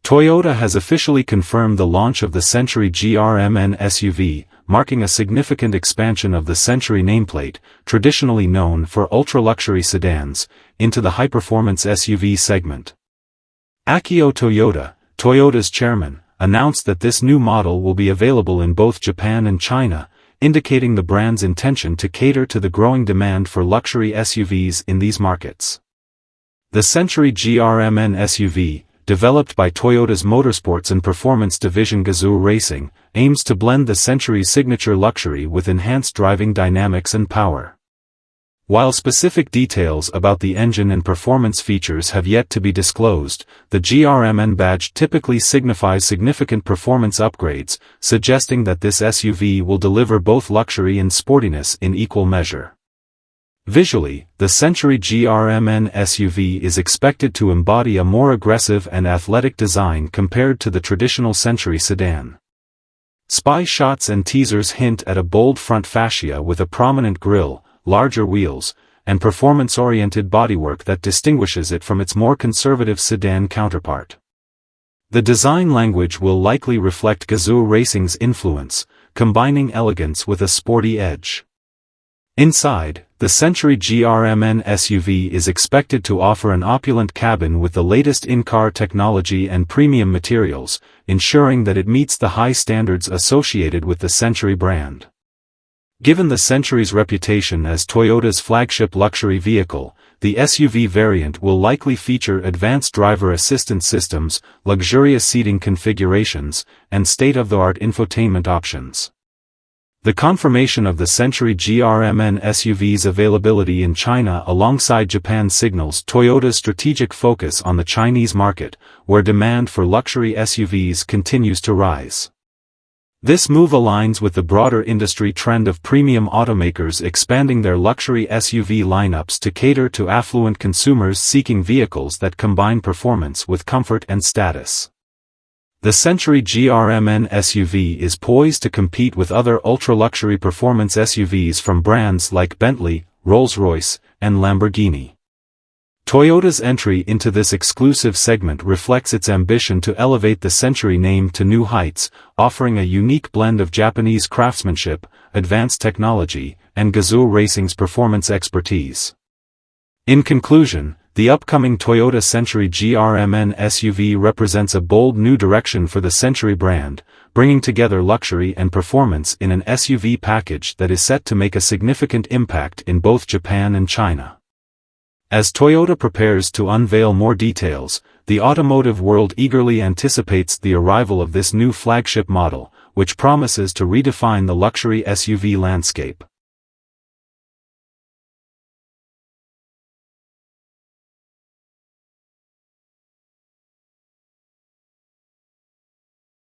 Toyota has officially confirmed the launch of the Century GRMN SUV, marking a significant expansion of the Century nameplate, traditionally known for ultra-luxury sedans, into the high-performance SUV segment. Akio Toyoda, Toyota's chairman, announced that this new model will be available in both Japan and China, indicating the brand's intention to cater to the growing demand for luxury SUVs in these markets. The Century GRMN SUV, developed by Toyota's motorsports and performance division Gazoo Racing, aims to blend the Century's signature luxury with enhanced driving dynamics and power. While specific details about the engine and performance features have yet to be disclosed, the GRMN badge typically signifies significant performance upgrades, suggesting that this SUV will deliver both luxury and sportiness in equal measure. Visually, the Century GRMN SUV is expected to embody a more aggressive and athletic design compared to the traditional Century sedan. Spy shots and teasers hint at a bold front fascia with a prominent grille, larger wheels, and performance-oriented bodywork that distinguishes it from its more conservative sedan counterpart. The design language will likely reflect Gazoo Racing's influence, combining elegance with a sporty edge. Inside, the Century GRMN SUV is expected to offer an opulent cabin with the latest in-car technology and premium materials, ensuring that it meets the high standards associated with the Century brand. Given the Century's reputation as Toyota's flagship luxury vehicle, the SUV variant will likely feature advanced driver assistance systems, luxurious seating configurations, and state-of-the-art infotainment options. The confirmation of the Century GRMN SUV's availability in China alongside Japan signals Toyota's strategic focus on the Chinese market, where demand for luxury SUVs continues to rise. This move aligns with the broader industry trend of premium automakers expanding their luxury SUV lineups to cater to affluent consumers seeking vehicles that combine performance with comfort and status. The Century GRMN SUV is poised to compete with other ultra-luxury performance SUVs from brands like Bentley, Rolls-Royce, and Lamborghini. Toyota's entry into this exclusive segment reflects its ambition to elevate the Century name to new heights, offering a unique blend of Japanese craftsmanship, advanced technology, and Gazoo Racing's performance expertise. In conclusion, the upcoming Toyota Century GRMN SUV represents a bold new direction for the Century brand, bringing together luxury and performance in an SUV package that is set to make a significant impact in both Japan and China. As Toyota prepares to unveil more details, the automotive world eagerly anticipates the arrival of this new flagship model, which promises to redefine the luxury SUV landscape.